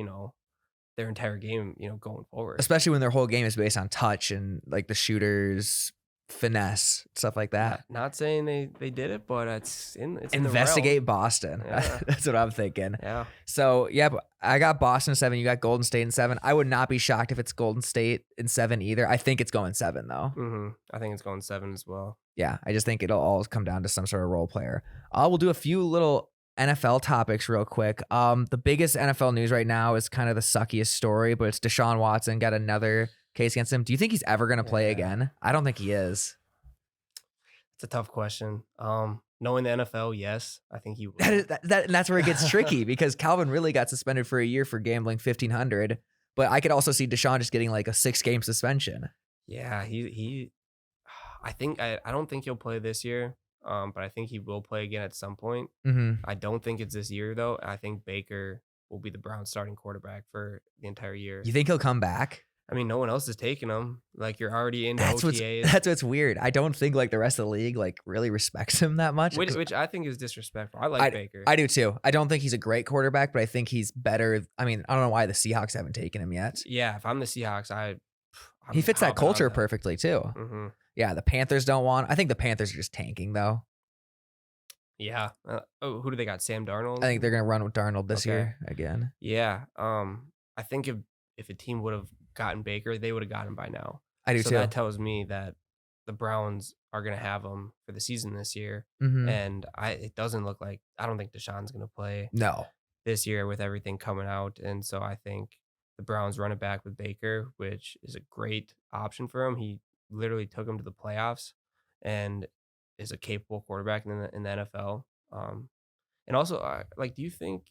their entire game, going forward. Especially when their whole game is based on touch and like the shooters finesse, stuff like that. Not saying they did it, but it's in the Investigate realm. Boston. Yeah. That's what I'm thinking. Yeah. So, yeah, but I got Boston in 7. You got Golden State in 7. I would not be shocked if it's Golden State in 7 either. I think it's going 7, though. I think it's going 7 as well. Yeah, I just think it'll all come down to some sort of role player. We'll do a few little NFL topics real quick. The biggest NFL news right now is kind of the suckiest story, but it's Deshaun Watson got another case against him. Do you think he's ever going to play again? I don't think he is. It's a tough question. Knowing the NFL, yes, I think he will. And that's where it gets tricky because Calvin really got suspended for a year for gambling $1,500, but I could also see Deshaun just getting like a 6-game suspension. Yeah, I don't think he'll play this year. But I think he will play again at some point. I don't think it's this year, though. I think Baker will be the Browns starting quarterback for the entire year. You think he'll come back? I mean, no one else is taking him. Like, you're already into That's OTAs. That's what's weird. I don't think like the rest of the league like really respects him that much. Which I think is disrespectful. I like Baker. I do too. I don't think he's a great quarterback, but I think he's better. I mean, I don't know why the Seahawks haven't taken him yet. Yeah, if I'm the Seahawks, he fits that culture perfectly too. Yeah, the Panthers don't want. I think the Panthers are just tanking though. Yeah. Who do they got? Sam Darnold? I think they're gonna run with Darnold this year again. Yeah. I think if a team would have gotten Baker, they would have gotten him by now. I do too. So that tells me that the Browns are gonna have him for the season this year, and it doesn't look like. I don't think Deshaun's gonna play this year with everything coming out, and so I think the Browns run it back with Baker, which is a great option for him. He literally took him to the playoffs, and is a capable quarterback in the NFL. And also, do you think,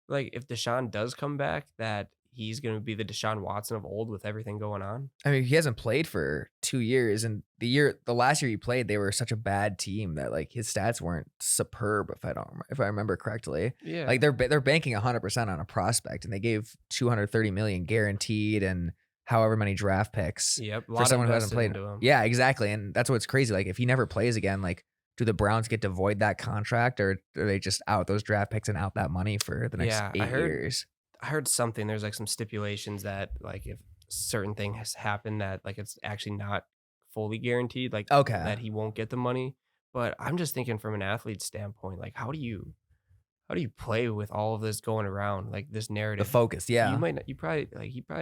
like, if Deshaun does come back, that he's going to be the Deshaun Watson of old with everything going on? I mean, he hasn't played for 2 years, and the last year he played, they were such a bad team that like his stats weren't superb. If I remember correctly, Yeah. Like they're banking 100% on a prospect, and they gave $230 million guaranteed and however many draft picks for someone who hasn't played. Yeah, exactly. And that's what's crazy. Like if he never plays again, like do the Browns get to void that contract, or are they just out those draft picks and out that money for the next 8 years? I heard something. There's like some stipulations that like if certain thing has happened that like it's actually not fully guaranteed, like that he won't get the money. But I'm just thinking from an athlete's standpoint, like how do you play with all of this going around, like this narrative? The focus, yeah. He probably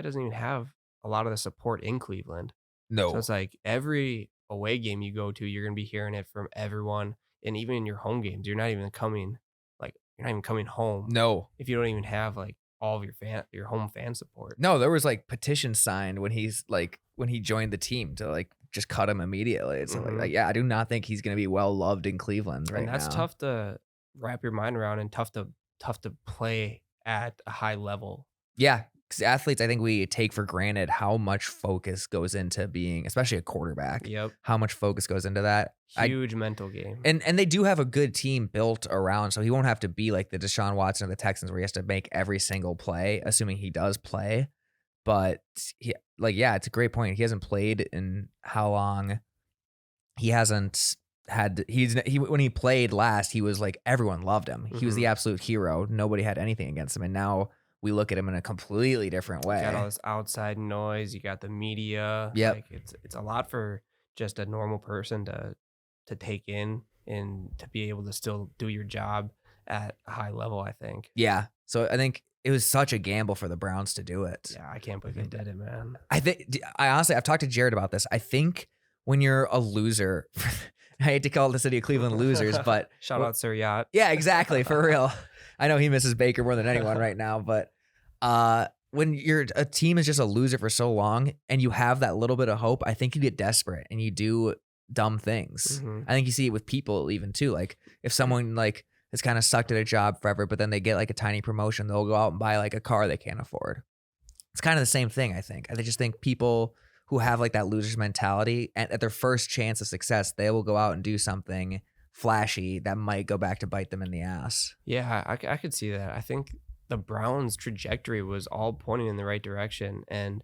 doesn't even have a lot of the support in Cleveland. No. So it's like every away game you go to, you're going to be hearing it from everyone. And even in your home games, you're not even coming home. No. If you don't even have like all of your home fan support. No, there was like petitions signed when he joined the team to like just cut him immediately. It's like, yeah, I do not think he's going to be well loved in Cleveland right now. And that's tough to wrap your mind around and tough to play at a high level. Yeah. Because athletes, I think we take for granted how much focus goes into being, especially a quarterback. Yep. How much focus goes into that. Huge mental game. And they do have a good team built around, so he won't have to be like the Deshaun Watson of the Texans where he has to make every single play, assuming he does play. But it's a great point. He hasn't played in how long? He hasn't had. When he played last, he was like everyone loved him. He was the absolute hero. Nobody had anything against him, and now we look at him in a completely different way. You got all this outside noise. You got the media. Yep. Like it's a lot for just a normal person to take in and to be able to still do your job at a high level, I think. Yeah. So I think it was such a gamble for the Browns to do it. Yeah, I can't believe they did it, man. I honestly, I've talked to Jerrod about this. I think when you're a loser, I hate to call the city of Cleveland losers, but shout out Sir Yacht. Yeah, exactly. For real. I know he misses Baker more than anyone right now, but when a team is just a loser for so long and you have that little bit of hope, I think you get desperate and you do dumb things. I think you see it with people even too. Like if someone like is kind of stuck at a job forever, but then they get like a tiny promotion, they'll go out and buy like a car they can't afford. It's kind of the same thing, I think. I just think people who have like that loser's mentality at their first chance of success, they will go out and do something flashy that might go back to bite them in the ass. Yeah, I could see that. I think the Browns' trajectory was all pointing in the right direction. And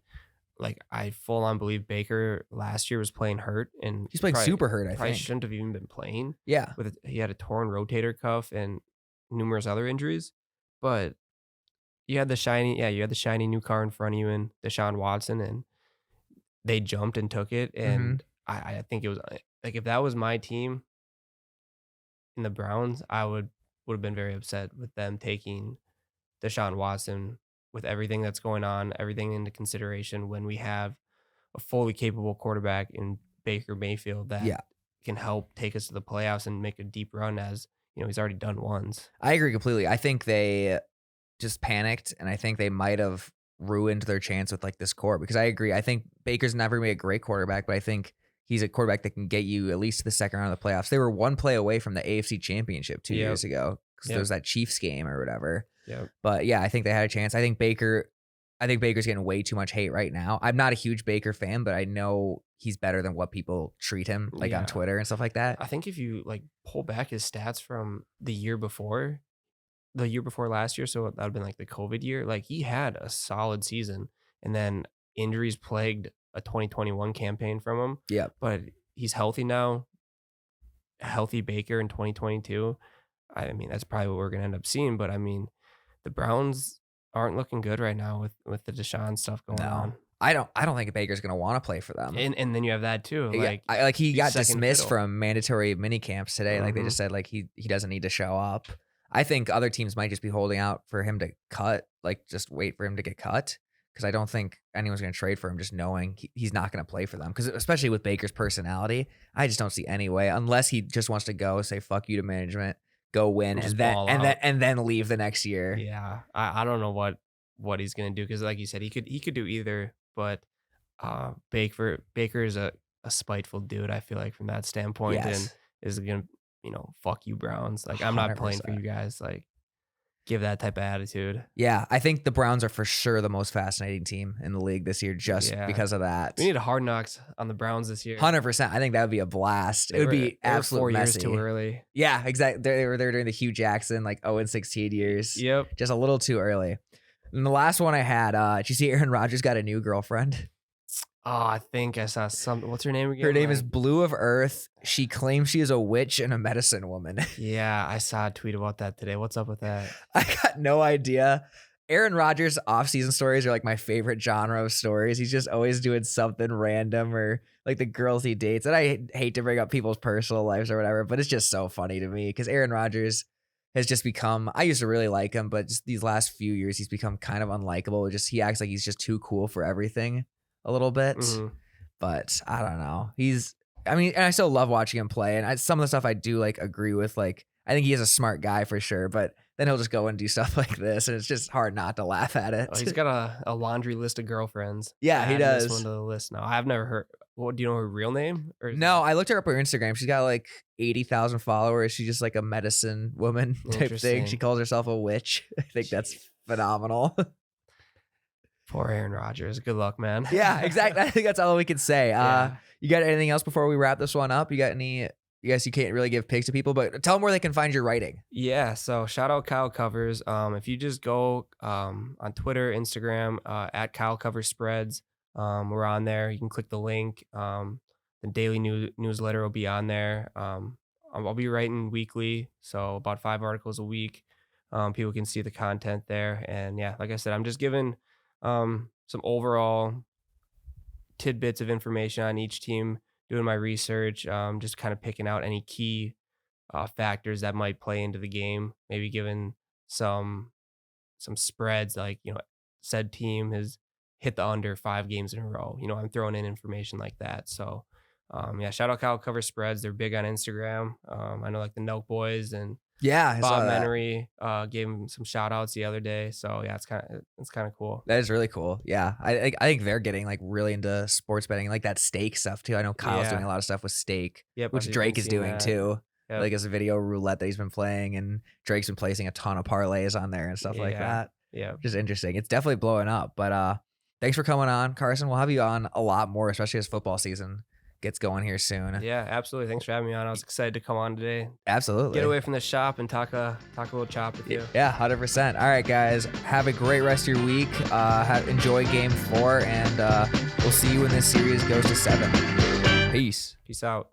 like I full on believe Baker last year was playing hurt, and He's playing super hurt, I probably think. shouldn't have even been playing. Yeah. He had a torn rotator cuff and numerous other injuries, but you had the shiny new car in front of you and Deshaun Watson, and they jumped and took it. Mm-hmm. And I think it was like if that was my team in the Browns, I would have been very upset with them taking Deshaun Watson with everything that's going on, everything into consideration when we have a fully capable quarterback in Baker Mayfield that Yeah. can help take us to the playoffs and make a deep run as, he's already done once. I agree completely. I think they just panicked, and I think they might have ruined their chance with like this core, because I agree. I think Baker's never going to be a great quarterback, but I think he's a quarterback that can get you at least to the second round of the playoffs. They were one play away from the AFC Championship 2 years ago because there was that Chiefs game or whatever. Yeah. But yeah, I think they had a chance. I think Baker's getting way too much hate right now. I'm not a huge Baker fan, but I know he's better than what people treat him like on Twitter and stuff like that. I think if you like pull back his stats from the year before last year, so that would have been like the COVID year, like he had a solid season, and then injuries plagued a 2021 campaign from him. Yeah. But he's healthy now. A healthy Baker in 2022. I mean, that's probably what we're going to end up seeing, but I mean, the Browns aren't looking good right now with the Deshaun stuff going on. I don't think Baker's going to want to play for them. And then you have that too. Like he got dismissed fiddle. from mandatory mini camps today. Like they just said like he doesn't need to show up. I think other teams might just be holding out for him to cut, like just wait for him to get cut, because I don't think anyone's going to trade for him just knowing he's not going to play for them. Because especially with Baker's personality, I just don't see any way, unless he just wants to go say fuck you to management, go win, and then leave the next year. Yeah, I don't know what he's going to do, because like you said, he could do either, but Baker is a spiteful dude, I feel like, from that standpoint, and is going to fuck you Browns. Like, I'm not 100%. playing for you guys. Like, give that type of attitude. Yeah, I think the Browns are for sure the most fascinating team in the league this year, just because of that. We need a Hard Knocks on the Browns this year. 100%. I think that would be a blast. It would be absolutely 4 years too early. Yeah, exactly. They were during the Hugh Jackson, like 0-16 years. Yep. Just a little too early. And the last one I had, did you see Aaron Rodgers got a new girlfriend? Oh, I think I saw something. What's her name again? Her name is Blue of Earth. She claims she is a witch and a medicine woman. Yeah, I saw a tweet about that today. What's up with that? I got no idea. Aaron Rodgers' off-season stories are like my favorite genre of stories. He's just always doing something random, or like the girls he dates. And I hate to bring up people's personal lives or whatever, but it's just so funny to me because Aaron Rodgers has just become, I used to really like him, but just these last few years, he's become kind of unlikable. He acts like he's just too cool for everything a little bit. But I don't know. And I still love watching him play. And some of the stuff I do like agree with. Like, I think he is a smart guy for sure, but then he'll just go and do stuff like this, and it's just hard not to laugh at it. Oh, he's got a laundry list of girlfriends. Yeah, he does. This one to the list now. I've never heard. What, do you know her real name? No, I looked her up on her Instagram. She's got like 80,000 followers. She's just like a medicine woman type thing. She calls herself a witch. I think that's phenomenal. Poor Aaron Rodgers. Good luck, man. Yeah, exactly. I think that's all we can say. You got anything else before we wrap this one up? You got any? I guess you can't really give picks to people, but tell them where they can find your writing. Yeah, so shout out Kyle Covers. If you just go on Twitter, Instagram, at Kyle Covers Spreads, we're on there. You can click the link. The daily newsletter will be on there. I'll be writing weekly, so about 5 articles a week. People can see the content there. And yeah, like I said, I'm just giving some overall tidbits of information on each team, doing my research, just kind of picking out any key factors that might play into the game, maybe giving some spreads, like, said team has hit the under 5 games in a row. I'm throwing in information like that. So yeah, shout out Kyle Cover Spreads. They're big on Instagram. I know like the Nelk Boys and Bob Menery gave him some shout outs the other day. So yeah, it's kind of cool. That is really cool. Yeah. I think they're getting like really into sports betting, like that stake stuff too. I know Kyle's doing a lot of stuff with stake, which Drake is doing too. Yep. Like as a video roulette that he's been playing, and Drake's been placing a ton of parlays on there and stuff like that. Yeah. Just interesting. It's definitely blowing up. But thanks for coming on, Carson. We'll have you on a lot more, especially as football season gets going here soon. Yeah, absolutely. Thanks for having me on. I was excited to come on today. Absolutely. Get away from the shop and talk a little chop with you. Yeah, 100%. All right, guys. Have a great rest of your week. Enjoy Game 4, and we'll see you when this series goes to 7. Peace. Peace out.